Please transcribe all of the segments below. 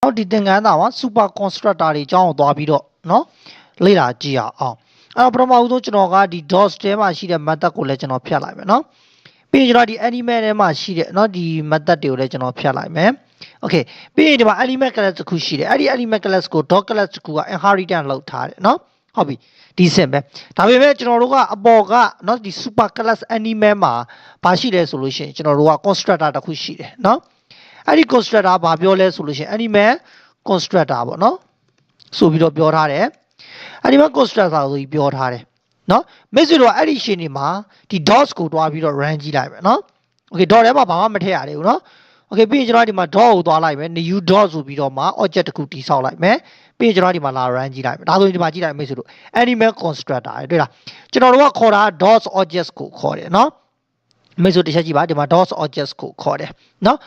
နောက်ဒီသင်ခန်းစာမှာ super constructor တွေအကြောင်းကိုသွားပြီးတော့เนาะလေ့လာကြည့်အောင်အဲ့တော့ပထမဦးဆုံးကျွန်တော်ကဒီ dots ထဲမှာရှိတဲ့ method ကိုလည်းကျွန်တော်ဖြတ်လိုက်မယ်เนาะပြီးရင်ကျွန်တော်ဒီ animal ထဲမှာရှိတဲ့เนาะဒီ method တွေကိုလည်းကျွန်တော်ဖြတ်လိုက်မယ် okay ပြီးရင်ဒီမှာ element class တစ်ခုရှိတယ်အဲ့ဒီ element class ကို dot class တစ်ခုက inheritance လုပ်ထားတယ်เนาะဟုတ်ပြီဒီစင်ပဲဒါပေမဲ့ကျွန်တော်တို့ကအပေါ်ကเนาะဒီ super class animal မှာဘာရှိလဲဆိုလို့ရှိရင်ကျွန်တော်တို့က constructor တစ်ခုရှိတယ်เนาะအဲ့ဒီ constructor ဘာပြောလဲဆိုလို့ရှိရင် animal constructor ပေါ့เนาะဆိုပြီးတော့ပြောထားတယ် animal constructor ဆိုပြီးပြောထားတယ်เนาะမိတ်ဆွေတို့အဲ့ဒီရှင်းနေမှာဒီ dots ကိုတွားပြီးတော့ run ကြည့်လိုက်မယ်เนาะ okay dot ထဲမှာဘာမှမထည့်ရသေးဘူးเนาะ okay ပြီးရင်ကျွန်တော်ဒီမှာ dot ကိုတွားလိုက်မယ် new dot ဆိုပြီးတော့မှ object တစ်ခုတိဆောက်လိုက်မယ်ပြီးရင်ကျွန်တော်ဒီမှာလာ run ကြည့်လိုက်မယ်ဒါဆိုရင်ဒီမှာကြည့်လိုက်မိတ်ဆွေတို့ animal constructor တွေ့လားကျွန်တော်တို့ကခေါ်တာ dots objects ကိုခေါ်တယ်เนาะမိတ်ဆွေတစ်ချက်ကြည့်ပါဒီမှာ dots objects ကိုခေါ်တယ်เนาะ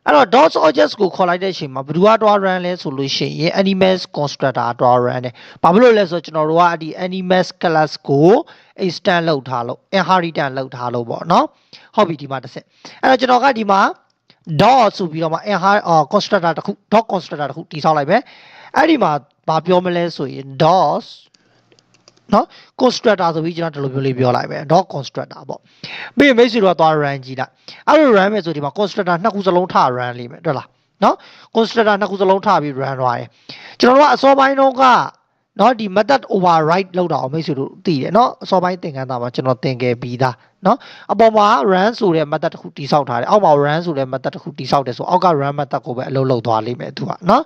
အဲ့တော့ dots objects ကိုခေါ်လိုက်တဲ့အချိန်မှာဘယ်သူကတွား run လဲဆိုလို့ရှိရင် animals constructor တွား run တယ်ဘာဖြစ်လို့လဲဆိုတော့ကျွန်တော်တို့ကဒီ animals class ကို extend လုပ်ထားလို့ inheritance လုပ်ထားလို့ပေါ့เนาะဟုတ်ပြီဒီမှာတစ်ဆက်အဲ့တော့ကျွန်တော်ကဒီမှာ dot ဆိုပြီးတော့မှ constructor တစ်ခု dot constructor တစ်ခုတိဆောက်လိုက်မယ်အဲ့ဒီမှာဘာပြောမလဲဆိုရင် dots နော် constructor ဆိုပြီးကျွန်တော်ဒီလိုမျိုးလေးပြောလိုက်မယ် dot constructor ပေါ့ပြီးရင်မိတ်ဆွေတို့ကသွား run ကြည့်လိုက်အဲ့လို run မယ်ဆိုဒီမှာ constructor နှစ်ခုစလုံးထ run လိမ့်မယ်တွေ့လားနော် constructor နှစ်ခုစလုံးထပြီး run သွားတယ်ကျွန်တော်တို့ကအစောပိုင်းတော့ကနော်ဒီ method override လောက်တာအောင်မိတ်ဆွေတို့သိတယ်နော်အစောပိုင်းသင်ခန်းစာမှာကျွန်တော်သင်ခဲ့ပြီးသားနော်အပေါ်မှာ run ဆိုတဲ့ method တစ်ခုတိဆောက်ထားတယ်အောက်မှာ run ဆိုတဲ့ method တစ်ခုတိဆောက်တယ်ဆိုအောက်က run method ကိုပဲအလုပ်လုပ်သွားလိမ့်မယ်သူကနော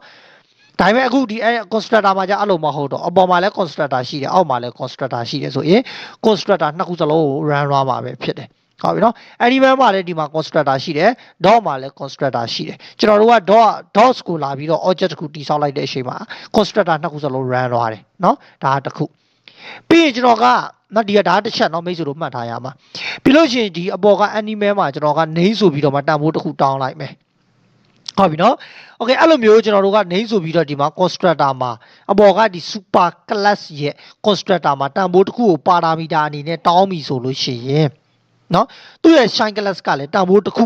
်ဒါပေမဲ့အခုဒီ constructor မှာじゃအဲ့လိုမဟုတ်တော့အပေါ်မှာလည်း constructor ရှိတယ်အောက်မှာလည်း constructor ရှိတယ်ဆိုရင် constructor နှစ်ခုစလုံးကို run သွားမှာပဲဖြစ်တယ်ဟုတ်ပြီနော် animal မှာလည်းဒီမှာ constructor ရှိတယ် dot မှာလည်း constructor ရှိတယ်ကျွန်တော်တို့က dots ကိုလာပြီးတော့ object တစ်ခုတိဆောက်လိုက်တဲ့အချိန်မှာ constructor နှစ်ခုစလုံး run သွားတယ်နော်ဒါတစ်ခုပြီးရင်ကျွန်တော်ကနော်ဒီကဒါတစ်ချက်နော်မိတ်ဆွေတို့မှတ်ထားရမှာပြီးလို့ရှိရင်ဒီအပေါ်က animal မှာကျွန်တော်က name ဆိုပြီးတော့မှတန်ဖိုးတစ်ခုတောင်းလိုက်မယ်ဟုတ်ပြီနော် okay အဲ့လိုမျိုးကျွန်တော်တို့က name ဆိုပြီးတော့ဒီမှာ constructor မှာအပေါ်ကဒီ super class ရဲ့ constructor မှာတန်ဖိုးတစ်ခုကို parameter အနေနဲ့တောင်းပြီဆိုလို့ရှိရင်နော်သူ့ရဲ့ shine class ကလည်းတန်ဖိုးတစ်ခ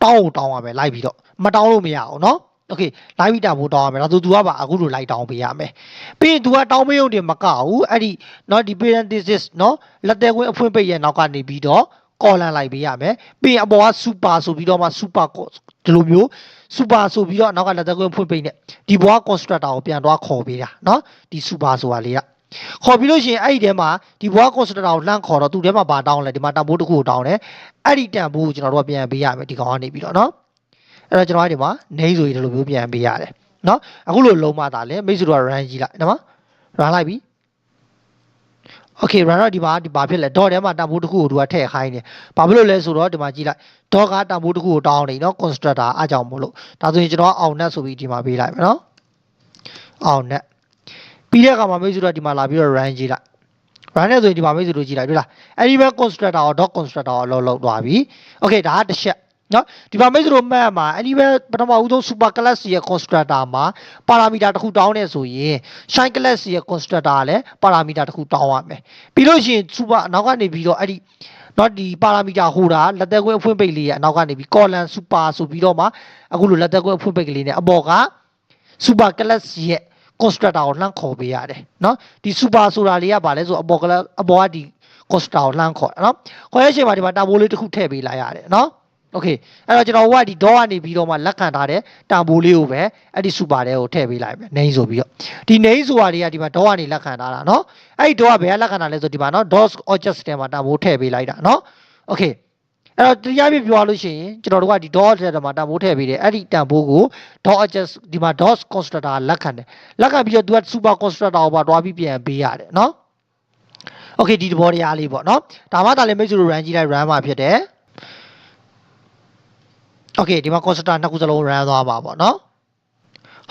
ုတောင်းရမယ်လိုက်ပြီးတော့မတောင်းလို့မရအောင်နော် okay လိုက်ပြီးတန်ဖိုးတောင်းရမယ်ဒါဆို तू ကပါအခုလိုလိုက်တောင်းပေးရမယ်ပြီးရင် तू ကတောင်းမရုံတင်မကဘူးအဲ့ဒီနော်ဒီ parenthesis နော်လက်သေးခွင်းအဖွင့်ပိတ်ရဲ့နောက်ကနေပြီးတော့ column လိုက်ပေးရမယ်ပြီးရင်အပေါ်က super ဆိုပြီးတော့မှ super ဒီလိုမျိုး super ဆိုပြီးတော့နောက်ကလက်သေးခွင်းဖွင့်ပိတ်နဲ့ဒီဘွား constructor ကိုပြန်သွားခေါ်ပေးတာနော်ဒီ super ဆိုတာလေးကခေါ်ပြီးလို့ရှိရင်အဲ့ဒီထဲမှာဒီဘွား constructor ကိုလှမ်းခေါ်တော့သူ့ထဲမှာဘာတောင်းလဲဒီမှာတန်ဖိုးတစ်ခုကိုတောင်းတယ်အဲ့ဒီတန်ဖိုးကိုကျွန်တော်တို့ကပြန်ပေးရမယ်ဒီကောင်ကနေပြီးတော့နော်အဲ့တော့ကျွန်တော်ကဒီမှာ name ဆိုပြီးဒီလိုမျိုးပြန်ပေးရတယ်နော်အခုလိုလုံးမသားလဲမိတ်ဆွေတို့က run ကြည့်လိုက်နော် run လိုက်ပြီ okay run တော့ဒီမှာဒီဘာဖြစ်လဲ dot ထဲမှာတန်ဖိုးတစ်ခုကိုသူကထည့်ခိုင်းတယ်ဘာဖြစ်လို့လဲဆိုတော့ဒီမှာကြည့်လိုက် dot ကတန်ဖိုးတစ်ခုကိုတောင်းနေနော် constructor အားကြောင့်မို့လို့ဒါဆိုရင်ကျွန်တော်အောင် net ဆိုပြီးဒီမှာပေးလိုက်မယ်နော်အောင် net ပြီးတဲ့အခါမှာမိတ်ဆွေတို့ဒီမှာလာပြီးတော့ run ကြည့်လိုက် run နဲ့ဆိုရင်ဒီမှာမိတ်ဆွေတို့ကြည့်လိုက်တွေ့လားအဲ့ဒီဘက် constructor ကို dot constructor ကိုလောက်သွားပြီ okay ဒါကတစ်ချက်နော်ဒီမှာမိတ်ဆွေတို့မှတ်မှာအဲ့ဒီဘက်ပထမဦးဆုံး super class ရဲ့ constructor မှာ parameter တစ်ခုတောင်းနေဆိုရင် shine class ရဲ့ constructor ကလည်း parameter တစ်ခုတောင်းရမယ်ပြီးလို့ရှိရင် super နောက်ကနေပြီးတော့အဲ့ဒီနော်ဒီ parameter ဟိုတာလက်သက်ခွဲအဖွင့်ပိတ်လေးရဲ့အနောက်ကနေပြီး column super ဆိုပြီးတော့မှအခုလိုလက်သက်ခွဲအဖွင့်ပိတ်ကလေးနဲ့အပေါ်က super class ရဲ့ constructor ကိုလှမ်းခေါ်ပေးရတယ်နော်ဒီ super ဆိုတာလေးကဘာလဲဆိုအပေါ်ကဒီ constructor ကိုလှမ်းခေါ်နော်ခေါ်ရချိန်မှာဒီမှာတာဘိုးလေးတစ်ခုထည့်ပေးလိုက်ရတယ်နော်okay အဲ့တော့ကျွန်တော်ကဒီ dot ကနေပြီးတော့မှလက်ခံထားတဲ့တန်ဖိုးလေးကိုပဲအဲ့ဒီ super တွေကိုထည့်ပေးလိုက်မယ် name ဆိုပြီးတော့ဒီ name ဆိုတာတွေကဒီမှာ dot ကနေလက်ခံထားတာเนาะအဲ့ဒီ dot ကဘယ်ကလက်ခံတာလဲဆိုဒီမှာเนาะ dot object ထဲမှာတန်ဖိုးထည့်ပေးလိုက်တာเนาะ okay အဲ့တော့တရားပြပြောရလို့ရှိရင်ကျွန်တော်တို့ကဒီ dot ထဲမှာတန်ဖိုးထည့်ပေးတယ်အဲ့ဒီတန်ဖိုးကို dot object ဒီမှာ dot constructor လက်ခံတယ်လက်ခံပြီးတော့ तू က super constructor ကိုပါတွားပြီးပြန်ပေးရတယ်เนาะ okay ဒီသဘောတရားလေးပေါ့เนาะဒါမှသာလေမိတ်ဆွေတို့ run ကြည့်လိုက် run မှာဖြစ်တယ်okay ဒီမှာ constructor နှစ်ခုစလုံး run သွားပါပေါ့နော်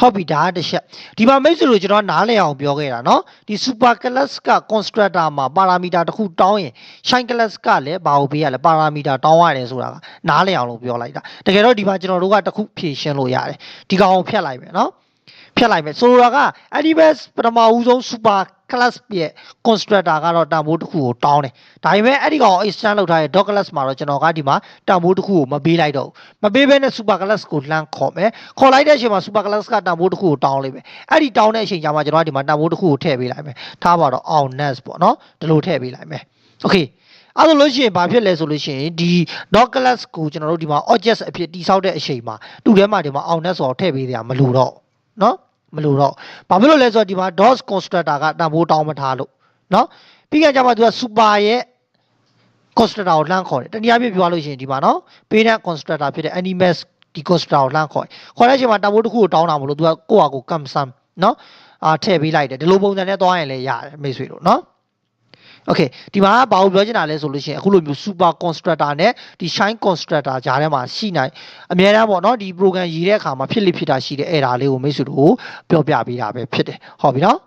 ဟုတ်ပြီဒါကတစ်ချက်ဒီမှာမိတ်ဆွေတို့ကျွန်တော်နားလည်အောင်ပြောခဲ့တာเนาะဒီ super class က constructor မှာ parameter တစ်ခုတောင်းရင် shine class ကလည်းဘာကိုပေးရလဲ parameter တောင်းရတယ်ဆိုတာကနားလည်အောင်လို့ပြောလိုက်တာတကယ်တော့ဒီမှာကျွန်တော်တို့ကတစ်ခုဖြည့်ရှင်းလို့ရတယ်ဒီကောင်ကိုဖျက်လိုက်မယ်เนาะဖျက်လိုက်မယ်ဆိုလိုတာက animals ပထမဦးဆုံး super class ရဲ့ constructor ကတော့တန်ဖိုးတစ်ခုကိုတောင်းတယ်ဒါပေမဲ့အဲ့ဒီကောင် extend လုပ်ထားတဲ့ dot class မှာတော့ကျွန်တော်ကဒီမှာတန်ဖိုးတစ်ခုကိုမပေးလိုက်တော့ဘူးမပေးဘဲနဲ့ super class ကိုလှမ်းခေါ်မယ်ခေါ်လိုက်တဲ့အချိန်မှာ super class ကတန်ဖိုးတစ်ခုကိုတောင်းလိုက်မယ်အဲ့ဒီတောင်းတဲ့အချိန်ကျမှကျွန်တော်ကဒီမှာတန်ဖိုးတစ်ခုကိုထည့်ပေးလိုက်မယ်ထားပါတော့ on next ပေါ့နော်ဒီလိုထည့်ပေးလိုက်မယ် okay အဲ့လိုလို့ရှိရင်ဘာဖြစ်လဲဆိုလို့ရှိရင်ဒီ dot class ကိုကျွန်တော်တို့ဒီမှာ object အဖြစ်တိစောက်တဲ့အချိန်မှာသူ့ထဲမှာဒီမှာ on next ဆိုတော့ထည့်ပေးတယ်မလို့တော့နော်မလို့တော့ဘာဖြစ်လို့လဲဆိုတော့ဒီမှာ dot constructor ကတန်ဖိုးတောင်းမထားလို့နော်ပြီးကြကြမှာသူက super ရဲ့ constructor ကိုလှမ်းခေါ်တယ်တနည်းအားဖြင့်ပြောလို့ရှိရင်ဒီမှာနော်ပေးတဲ့ constructor ဖြစ်တဲ့ animals ဒီ constructor ကိုလှမ်းခေါ်တဲ့အချိန်မှာတန်ဖိုးတစ်ခုကိုတောင်းတာမလို့သူကကိုယ့်ဟာကို come sum နော်ထည့်ပေးလိုက်တယ်ဒီလိုပုံစံနဲ့သွားရင်လည်းရတယ်မိတ်ဆွေတို့နော်โอเคဒီမှာဘာကိုပြောချင်တာလဲဆိုလို့ရှိရင်အခုလိုမျိုး super constructor နဲ့ဒီ shine constructor ကြားထဲမှာရှိနိုင်အများအားပေါ့နော်ဒီ program ရေးတဲ့အခါမှာဖြစ်လိဖြစ်တာရှိတယ်အဲ့ဒါလေးကိုမိတ်ဆွေတို့ပြောပြပေးတာပဲဖြစ်တယ်ဟုတ်ပြီနော်